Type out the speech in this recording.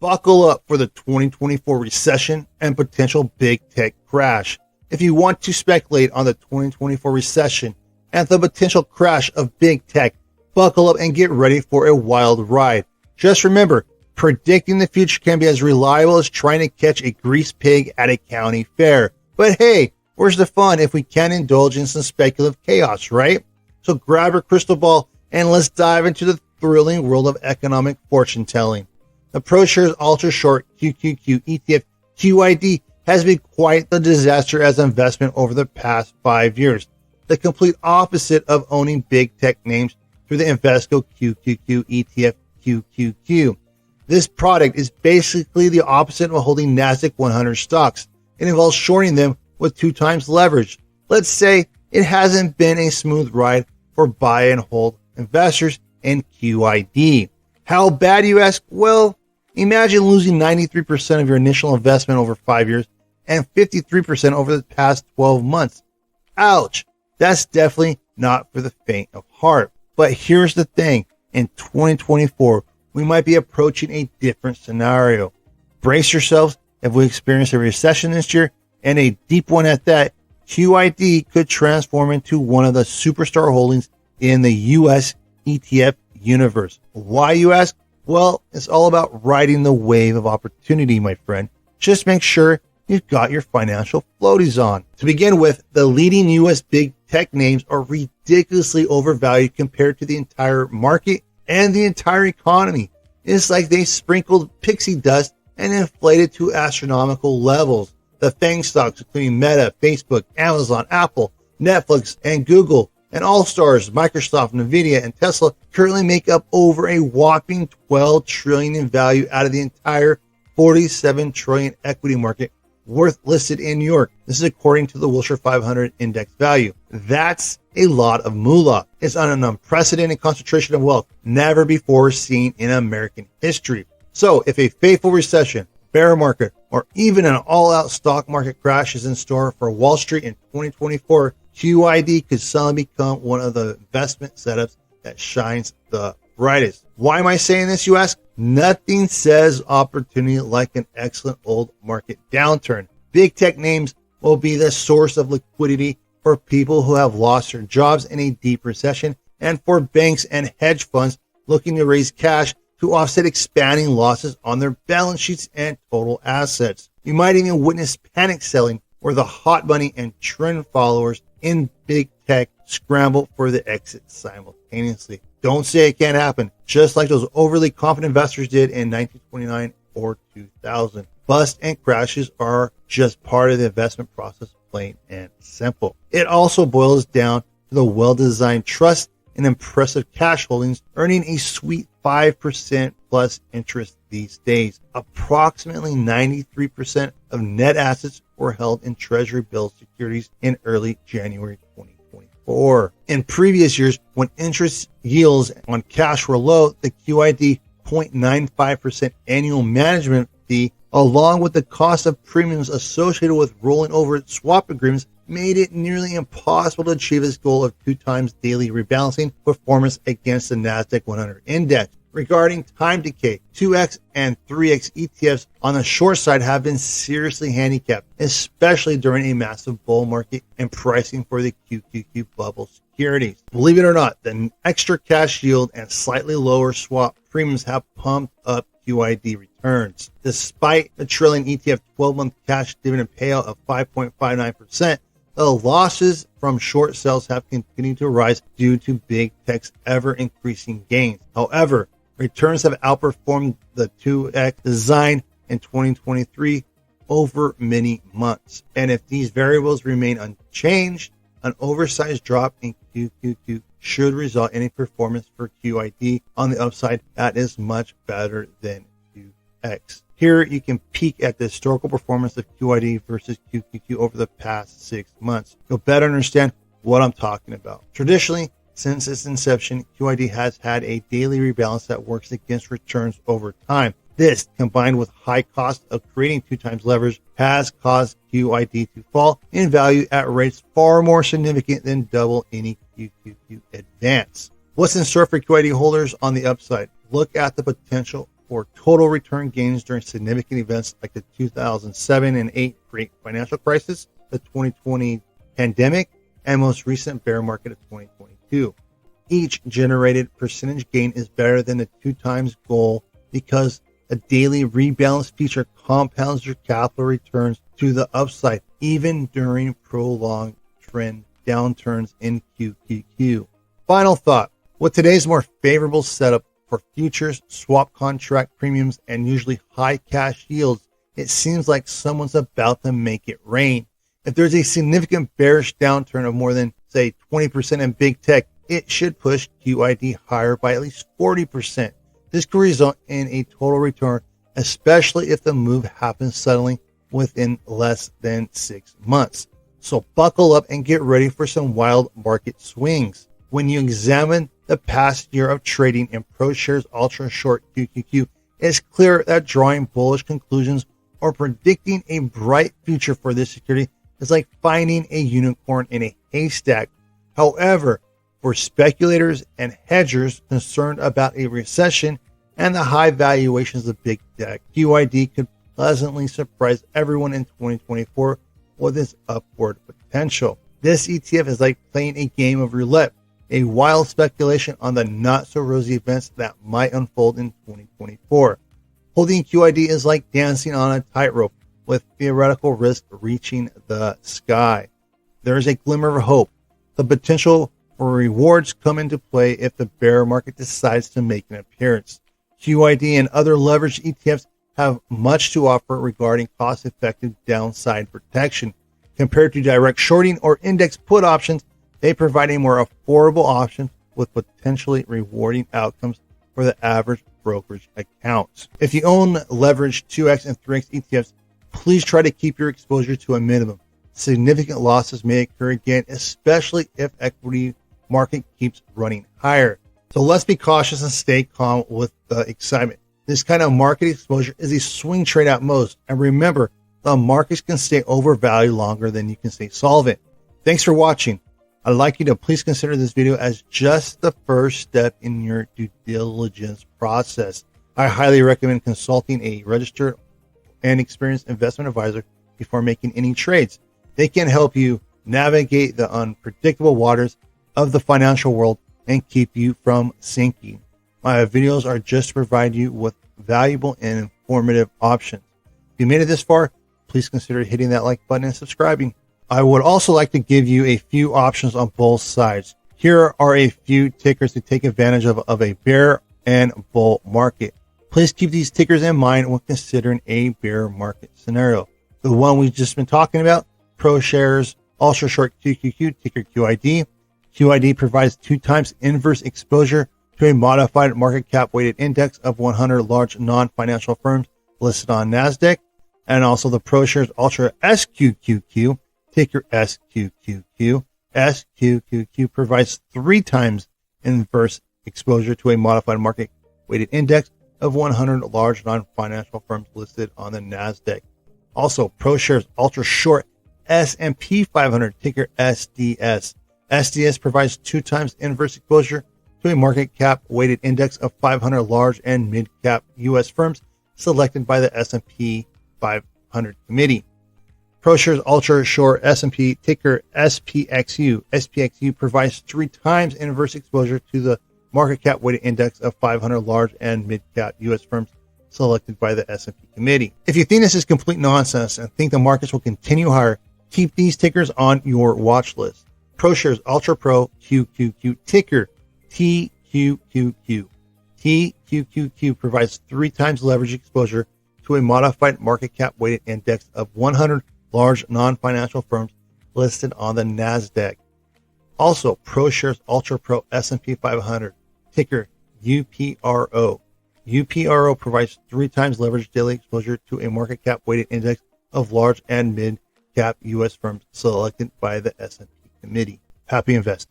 Buckle up for the 2024 recession and potential big tech crash. If you want to speculate on the 2024 recession and the potential crash of big tech, buckle up and get ready for a wild ride. Just remember, predicting the future can be as reliable as trying to catch a greased pig at a county fair. But hey, where's the fun if we can't indulge in some speculative chaos, right? So grab your crystal ball and let's dive into the thrilling world of economic fortune telling. The ProShares Ultra Short QQQ ETF QID has been quite the disaster as an investment over the past 5 years. The complete opposite of owning big tech names through the Invesco QQQ ETF QQQ. This product is basically the opposite of holding NASDAQ 100 stocks. It involves shorting them with 2 times leverage. Let's say it hasn't been a smooth ride for buy and hold investors in QID. How bad, you ask? Well, imagine losing 93% of your initial investment over 5 years and 53% over the past 12 months. Ouch. That's definitely not for the faint of heart. But here's the thing. In 2024, we might be approaching a different scenario. Brace yourselves if we experience a recession this year, and a deep one at that. QID could transform into one of the superstar holdings in the U.S. ETF universe. Why, you ask? Well, it's all about riding the wave of opportunity, my friend. Just make sure you've got your financial floaties on. To begin with, the leading U.S. big tech names are ridiculously overvalued compared to the entire market and the entire economy. It's like they sprinkled pixie dust and inflated to astronomical levels. The FANG stocks, including Meta, Facebook, Amazon, Apple, Netflix, and Google, and All-Stars, Microsoft, Nvidia, and Tesla currently make up over a whopping $12 trillion in value out of the entire $47 trillion equity market worth listed in New York. This is according to the Wilshire 500 index value. That's a lot of moolah. It's on an unprecedented concentration of wealth never before seen in American history. So if a fateful recession, bear market, or even an all-out stock market crash is in store for Wall Street in 2024, QID could suddenly become one of the investment setups that shines the brightest. Why am I saying this, you ask? Nothing says opportunity like an excellent old market downturn. Big tech names will be the source of liquidity for people who have lost their jobs in a deep recession and for banks and hedge funds looking to raise cash to offset expanding losses on their balance sheets and total assets. You might even witness panic selling where the hot money and trend followers in big tech scramble for the exit simultaneously. Don't say it can't happen, just like those overly confident investors did in 1929 or 2000. Busts and crashes are just part of the investment process, plain and simple. It also boils down to the well-designed trust and impressive cash holdings earning a sweet 5% plus interest these days. Approximately 93% of net assets were held in Treasury bill securities in early January 2024. In previous years, when interest yields on cash were low, the QID 0.95% annual management fee, along with the cost of premiums associated with rolling over swap agreements, made it nearly impossible to achieve its goal of 2 times daily rebalancing performance against the NASDAQ 100 index. Regarding time decay, 2x and 3x ETFs on the short side have been seriously handicapped, especially during a massive bull market and pricing for the QQQ bubble securities. Believe it or not, the extra cash yield and slightly lower swap premiums have pumped up QID returns. Despite the trailing ETF 12-month cash dividend payout of 5.59%, the losses from short sales have continued to rise due to big tech's ever-increasing gains. However, returns have outperformed the 2x design in 2023 over many months. And if these variables remain unchanged, an oversized drop in QQQ should result in a performance for QID on the upside that is much better than 2x. Here you can peek at the historical performance of QID versus QQQ over the past 6 months. You'll better understand what I'm talking about. Traditionally, since its inception, QID has had a daily rebalance that works against returns over time. This, combined with high cost of creating 2 times leverage, has caused QID to fall in value at rates far more significant than double any QQQ advance. What's in store for QID holders on the upside? Look at the potential for total return gains during significant events like the 2007 and 8 great financial crisis, the 2020 pandemic, and most recent bear market of 2022. Each generated percentage gain is better than the 2 times goal because a daily rebalance feature compounds your capital returns to the upside, even during prolonged trend downturns in QQQ. Final thought. With today's more favorable setup for futures, swap contract premiums, and usually high cash yields, it seems like someone's about to make it rain. If there's a significant bearish downturn of more than, say, 20% in big tech, it should push QID higher by at least 40%. This could result in a total return, especially if the move happens suddenly within less than 6 months. So buckle up and get ready for some wild market swings. When you examine the past year of trading in ProShares Ultra Short QQQ, it's clear that drawing bullish conclusions or predicting a bright future for this security is like finding a unicorn in a haystack. However, for speculators and hedgers concerned about a recession and the high valuations of big tech, QID could pleasantly surprise everyone in 2024 with its upward potential. This ETF is like playing a game of roulette, a wild speculation on the not-so-rosy events that might unfold in 2024. Holding QID is like dancing on a tightrope, with theoretical risk reaching the sky. There is a glimmer of hope. The potential for rewards come into play if the bear market decides to make an appearance. QID and other leveraged ETFs have much to offer regarding cost-effective downside protection. Compared to direct shorting or index put options, they provide a more affordable option with potentially rewarding outcomes for the average brokerage accounts. If you own leveraged 2x and 3x ETFs, please try to keep your exposure to a minimum. Significant losses may occur again, especially if equity market keeps running higher. So let's be cautious and stay calm with the excitement. This kind of market exposure is a swing trade at most. And remember, the markets can stay overvalued longer than you can stay solvent. Thanks for watching. I'd like you to please consider this video as just the first step in your due diligence process. I highly recommend consulting a registered and experienced investment advisor before making any trades. They can help you navigate the unpredictable waters of the financial world and keep you from sinking. My videos are just to provide you with valuable and informative options. If you made it this far, please consider hitting that like button and subscribing. I would also like to give you a few options on both sides. Here are a few tickers to take advantage of a bear and bull market. Please keep these tickers in mind when considering a bear market scenario. The one we've just been talking about, ProShares Ultra Short QQQ, ticker QID. QID provides 2 times inverse exposure to a modified market cap weighted index of 100 large non-financial firms listed on NASDAQ, and also the ProShares Ultra SQQQ, ticker SQQQ. SQQQ provides 3 times inverse exposure to a modified market weighted index of 100 large non-financial firms listed on the NASDAQ. Also, ProShares Ultra Short S&P 500, ticker SDS. SDS provides 2 times inverse exposure to a market cap weighted index of 500 large and mid-cap U.S. firms selected by the S&P 500 committee. ProShares Ultra Short S&P, ticker SPXU. SPXU provides 3 times inverse exposure to the market cap weighted index of 500 large and mid-cap U.S. firms selected by the S&P committee. If you think this is complete nonsense and think the markets will continue higher, keep these tickers on your watch list. ProShares Ultra Pro QQQ, ticker TQQQ. TQQQ provides 3 times leverage exposure to a modified market cap weighted index of 100 large non-financial firms listed on the NASDAQ. Also, ProShares Ultra Pro S&P 500, ticker UPRO. UPRO provides 3 times leverage daily exposure to a market cap weighted index of large and mid cap U.S. firms selected by the S&P committee. Happy investing.